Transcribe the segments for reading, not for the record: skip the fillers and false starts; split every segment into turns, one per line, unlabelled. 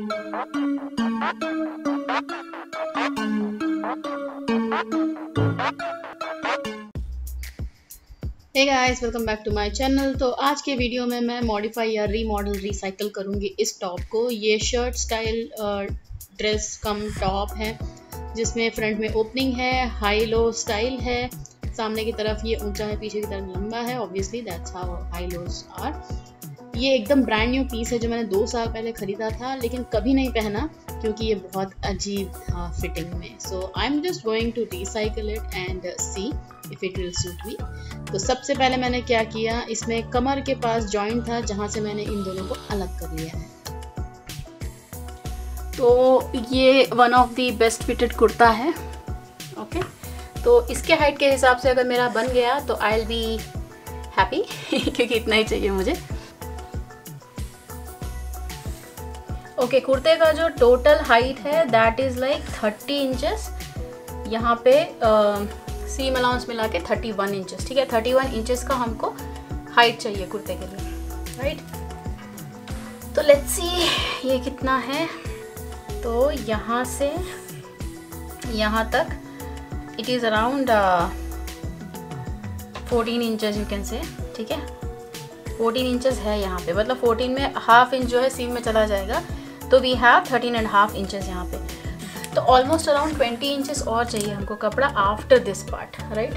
Hey guys, welcome back to my channel. तो आज के वीडियो में मैं मॉडिफाई या रीमॉडल रिसाइकल करूँगी इस टॉप को। ये शर्ट स्टाइल ड्रेस कम टॉप है जिसमें फ्रंट में ओपनिंग है, हाई लो स्टाइल है, सामने की तरफ ये ऊंचा है, पीछे की तरफ लंबा है। Obviously that's how high lows are. ये एकदम ब्रांड न्यू पीस है जो मैंने 2 साल पहले ख़रीदा था, लेकिन कभी नहीं पहना क्योंकि ये बहुत अजीब था फिटिंग में। So I am just going to recycle it and see if it will suit me. तो सबसे पहले मैंने क्या किया, इसमें कमर के पास जॉइंट था जहाँ से मैंने इन दोनों को अलग कर लिया है। तो ये one of the best fitted kurta है। ओके, तो इसके हाइट के हिसाब से अगर मेरा बन गया तो आई विल बी हैप्पी क्योंकि इतना ही चाहिए मुझे। ओके, कुर्ते का जो टोटल हाइट है दैट इज़ लाइक 30 इंचेस। यहाँ पे सीम अलाउंस मिला के 31 इंचेस। ठीक है, 31 इंचेस का हमको हाइट चाहिए कुर्ते के लिए, राइट। तो लेट्स सी ये कितना है। तो यहाँ से यहाँ तक it is around 14 inches you can say. ठीक है, 14 इंचेस है यहाँ पे, मतलब 14 में हाफ इंच जो है सीम में चला जाएगा, तो वी हैव 13.5 इंचेस यहाँ पे। तो ऑलमोस्ट अराउंड 20 इंचेस और चाहिए हमको कपड़ा after this part, right.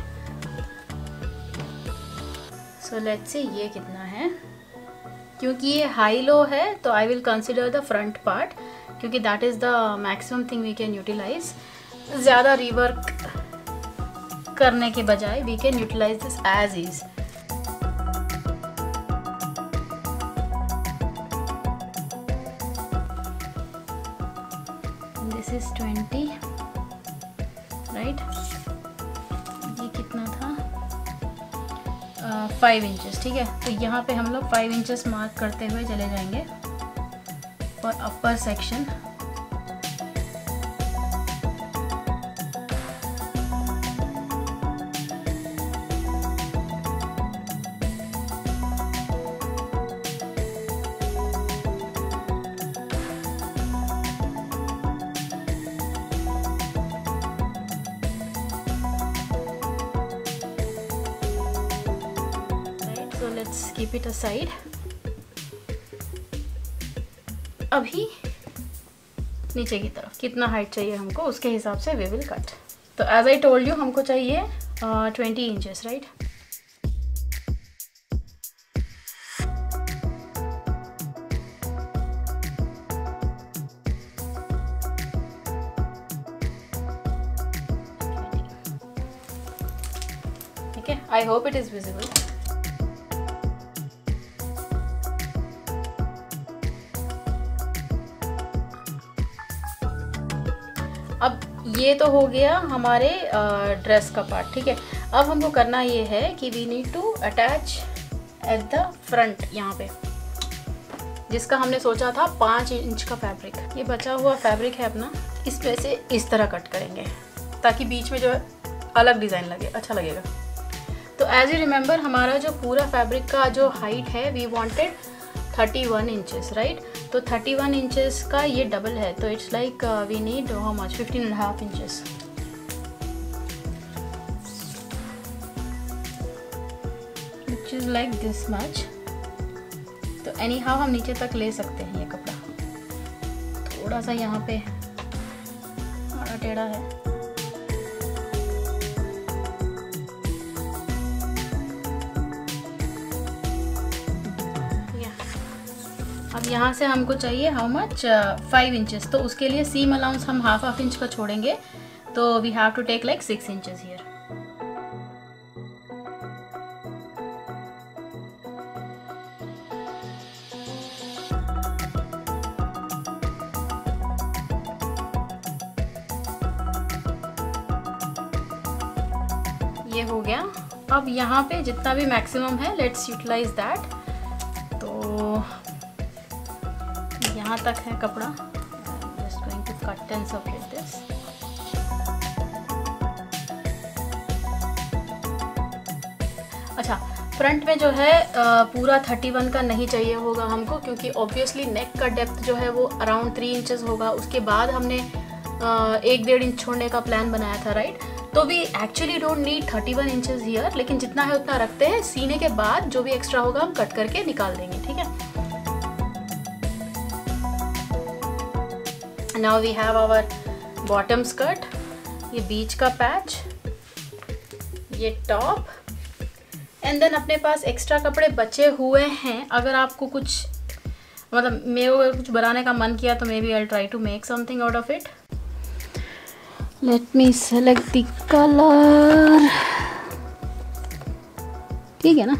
So let's see ये कितना है। क्योंकि ये हाई लो है तो I will consider the front part, क्योंकि that is the maximum thing we can utilize. ज़्यादा रिवर्क करने के बजाय we can utilize this as is. This is 20, right. ये कितना था, 5 इंचेस। ठीक है, तो यहाँ पे हम लोग 5 इंचेस मार्क करते हुए चले जाएंगे for upper section. So let's keep it aside. अभी नीचे की तरफ कितना हाइट चाहिए हमको, उसके हिसाब से वी विल कट। तो एज आई टोल्ड यू हमको चाहिए 20 इंचेस, राइट। ठीक है, I hope it is visible. अब ये तो हो गया हमारे ड्रेस का पार्ट। ठीक है, अब हमको करना ये है कि we need to attach at the front, यहाँ पे जिसका हमने सोचा था 5 इंच का फैब्रिक। ये बचा हुआ फैब्रिक है अपना, इसमें से इस तरह कट करेंगे ताकि बीच में जो है अलग डिज़ाइन लगे, अच्छा लगेगा। तो एज यू रिमेंबर हमारा जो पूरा फैब्रिक का जो हाइट है वी वांटेड 31 इंचेस, राइट। तो 31 इंचेस का ये डबल है, तो it's like we need how much, 15.5 inches. Which is like this much. तो एनी हाउ हम नीचे तक ले सकते हैं ये कपड़ा। थोड़ा सा यहाँ पे आड़ा टेढ़ा है। अब यहाँ से हमको चाहिए हाउ मच, 5 इंचेस। तो उसके लिए सीम अलाउंस हम हाफ इंच का छोड़ेंगे, तो we have to take like 6 inches here. ये हो गया। अब यहाँ पे जितना भी मैक्सिमम है लेट्स यूटिलाइज दैट। तो यहाँ तक है कपड़ा। Just going to cut and separate this. अच्छा, फ्रंट में जो है पूरा 31 का नहीं चाहिए होगा हमको, क्योंकि ऑब्वियसली नेक का डेप्थ जो है वो अराउंड 3 इंचेस होगा। उसके बाद हमने 1-1.5 इंच छोड़ने का प्लान बनाया था, राइट। तो we actually don't need 31 inches here, लेकिन जितना है उतना रखते हैं। सीने के बाद जो भी एक्स्ट्रा होगा हम कट करके निकाल देंगे, ठीक है। Now we have our bottom skirt, ये बीच का पैच, ये टॉप, एंड देन अपने पास एक्स्ट्रा कपड़े बचे हुए हैं। अगर आपको कुछ मतलब मेरे को कुछ बनाने का मन किया तो maybe I try to make something out of it. Let me select the colour, ठीक है ना।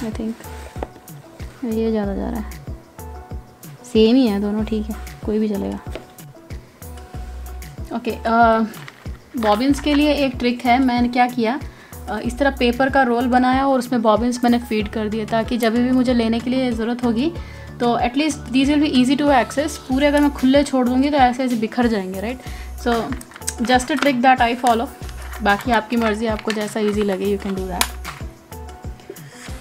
आई थिंक ये ज़्यादा जा रहा है, सेम ही है दोनों, ठीक है, कोई भी चलेगा। ओके, बॉबिन्स के लिए एक ट्रिक है। मैंने क्या किया, इस तरह पेपर का रोल बनाया और उसमें बॉबिन्स मैंने फीड कर दिया, ताकि जब भी मुझे लेने के लिए ज़रूरत होगी तो at least these will be easy to access. पूरे अगर मैं खुले छोड़ दूँगी तो ऐसे ऐसे बिखर जाएंगे, right. So just a trick that I follow, बाकी आपकी मर्ज़ी, आपको जैसा ईजी लगे you can do that.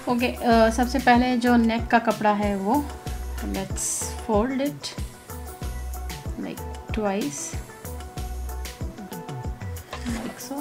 Okay, सबसे पहले जो नेक का कपड़ा है वो let's fold it like twice, like so.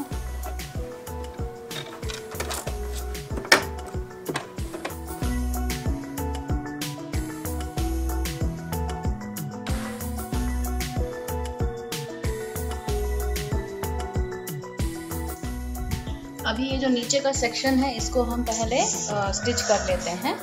अभी ये जो नीचे का सेक्शन है इसको हम पहले स्टिच कर लेते हैं।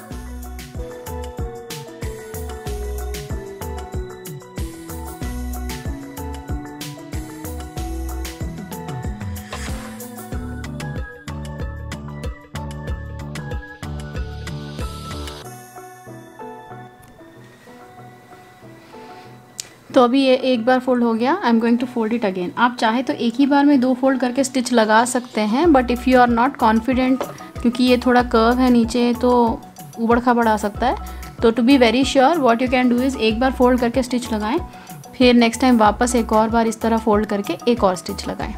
तो अभी ये एक बार फोल्ड हो गया, I am going to fold it again. आप चाहे तो एक ही बार में 2 फोल्ड करके स्टिच लगा सकते हैं, but if you are not confident, क्योंकि ये थोड़ा कर्व है नीचे तो उबड़ खाबड़ आ सकता है, तो to be very sure what you can do is एक बार फोल्ड करके स्टिच लगाएं, फिर नेक्स्ट टाइम वापस एक और बार इस तरह फोल्ड करके एक और स्टिच लगाएं।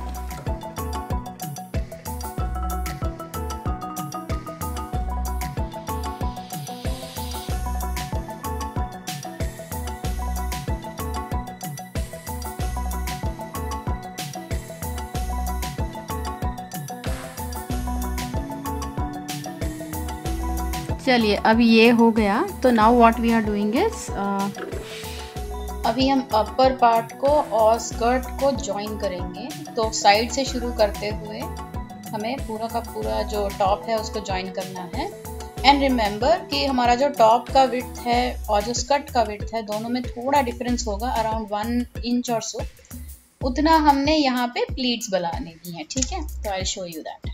चलिए अब ये हो गया, तो now what we are doing is अभी हम अपर पार्ट को और स्कर्ट को जॉइन करेंगे। तो साइड से शुरू करते हुए हमें पूरा का पूरा जो टॉप है उसको जॉइन करना है। एंड रिमेंबर कि हमारा जो टॉप का विड्थ है और जो स्कर्ट का विड्थ है दोनों में थोड़ा डिफरेंस होगा, अराउंड 1 इंच और सो, उतना हमने यहाँ पे प्लीट्स बनाने की हैं, ठीक है। तो आई शो यू दैट।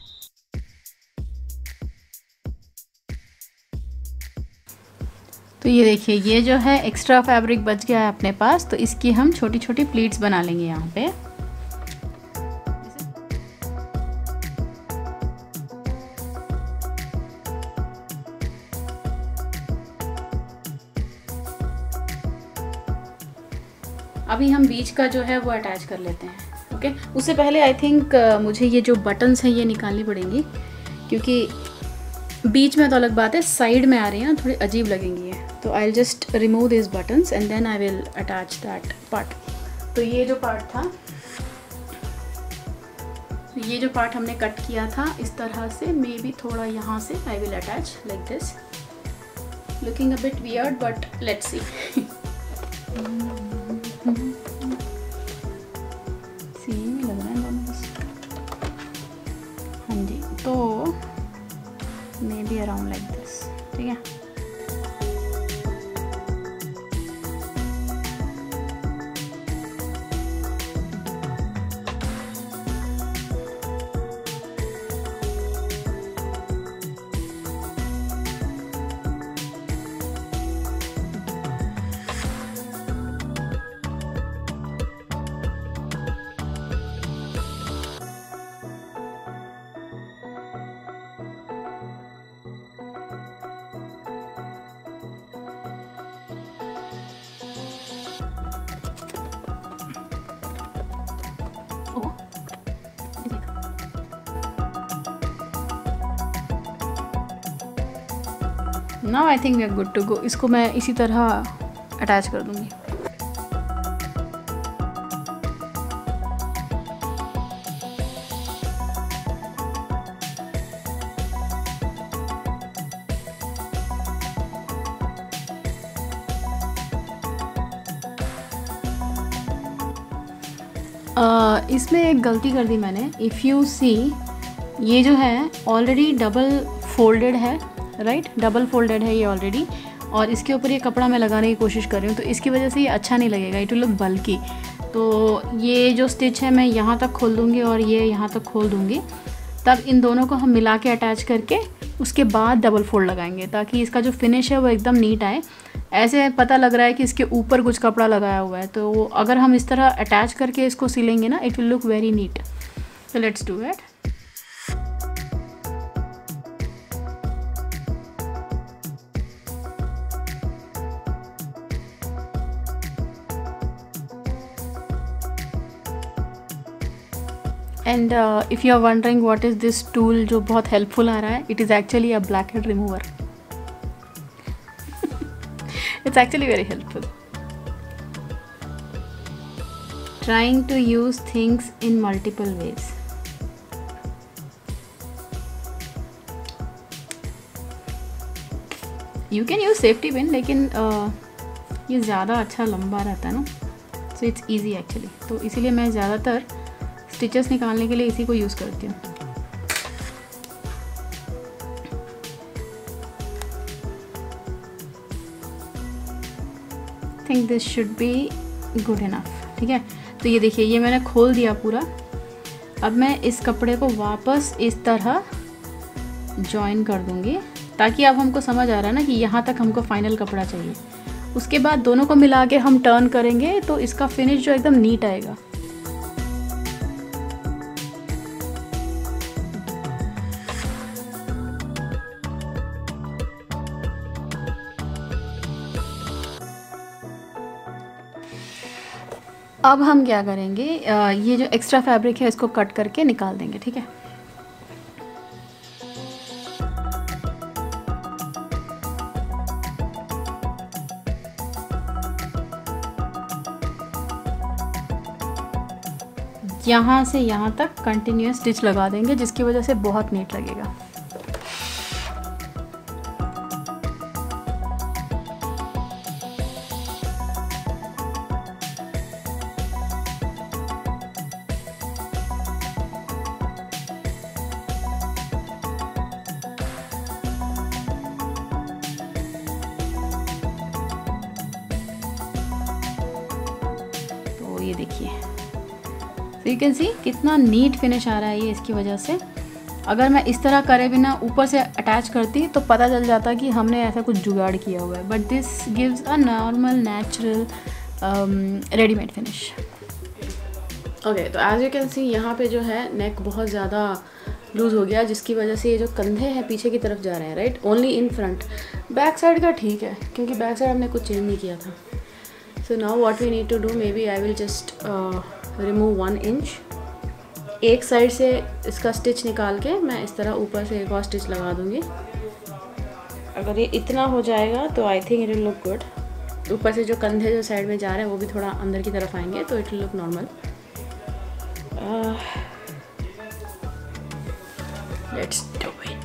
तो ये देखिए, ये जो है एक्स्ट्रा फैब्रिक बच गया है अपने पास, तो इसकी हम छोटी छोटी प्लीट्स बना लेंगे यहाँ पे। अभी हम बीच का जो है वो अटैच कर लेते हैं। ओके, उससे पहले आई थिंक मुझे ये जो बटन्स हैं ये निकालनी पड़ेंगी, क्योंकि बीच में तो अलग बात है, साइड में आ रही हैं थोड़ी अजीब लगेंगी ये। तो I will just remove this buttons and then I will attach that part. तो ये जो पार्ट था, ये जो पार्ट हमने कट किया था इस तरह से, मे बी थोड़ा यहाँ से I will attach like this, looking a bit weird but let's see. Same ही लग रहा है दोनों बस। हाँ जी, तो maybe around like this, ठीक है। Now I think we are good to go. इसको मैं इसी तरह अटैच कर दूँगी। इसमें एक गलती कर दी मैंने। इफ़ यू सी, ये जो है ऑलरेडी डबल फोल्डेड है, राइट? डबल फोल्डेड है ये ऑलरेडी, और इसके ऊपर ये कपड़ा मैं लगाने की कोशिश कर रही हूँ, तो इसकी वजह से ये अच्छा नहीं लगेगा, इट विल लुक बल्की। तो ये जो स्टिच है मैं यहाँ तक खोल दूँगी और ये यहाँ तक खोल दूँगी, तब इन दोनों को हम मिला के अटैच करके उसके बाद डबल फोल्ड लगाएंगे, ताकि इसका जो फिनिश है वो एकदम नीट आए। ऐसे पता लग रहा है कि इसके ऊपर कुछ कपड़ा लगाया हुआ है, तो अगर हम इस तरह अटैच करके इसको सिलेंगे ना, it will look very neat. So let's do it. And if you are wondering what is this tool जो बहुत helpful आ रहा है, it is actually a blackhead remover. It's actually very helpful. Trying to use things in multiple ways. You can use safety pin, लेकिन ये ज़्यादा अच्छा लंबा रहता है ना, so it's easy actually. तो इसीलिए मैं ज़्यादातर स्टिचेस निकालने के लिए इसी को यूज़ करती हूँ. I think this should be good enough. ठीक है, तो ये देखिए, ये मैंने खोल दिया पूरा. अब मैं इस कपड़े को वापस इस तरह जॉइन कर दूँगी, ताकि अब हमको समझ आ रहा है ना कि यहाँ तक हमको फाइनल कपड़ा चाहिए. उसके बाद दोनों को मिला के हम टर्न करेंगे, तो इसका फिनिश जो एकदम नीट आएगा. अब हम क्या करेंगे, ये जो एक्स्ट्रा फैब्रिक है इसको कट करके निकाल देंगे. ठीक है, यहाँ से यहाँ तक कंटिन्यूअस स्टिच लगा देंगे, जिसकी वजह से बहुत नीट लगेगा. तो ये देखिए, तो यू कैन सी कितना नीट फिनिश आ रहा है ये इसकी वजह से. अगर मैं इस तरह करे बिना ऊपर से अटैच करती तो पता चल जाता कि हमने ऐसा कुछ जुगाड़ किया हुआ है. But this gives a normal natural readymade finish. Okay, तो एज यू कैन सी यहाँ पे जो है नेक बहुत ज़्यादा लूज़ हो गया, जिसकी वजह से ये जो कंधे हैं पीछे की तरफ जा रहे हैं, right? Only in front. Back side का ठीक है, क्योंकि बैक साइड हमने कुछ चेंज नहीं किया था. So now what we need to do, maybe I will just remove 1 inch. एक साइड से इसका स्टिच निकाल के मैं इस तरह ऊपर से एक और स्टिच लगा दूंगी. अगर ये इतना हो जाएगा तो I think it will look good. ऊपर से जो कंधे जो साइड में जा रहे हैं वो भी थोड़ा अंदर की तरफ आएंगे, तो it will look normal. Let's do it.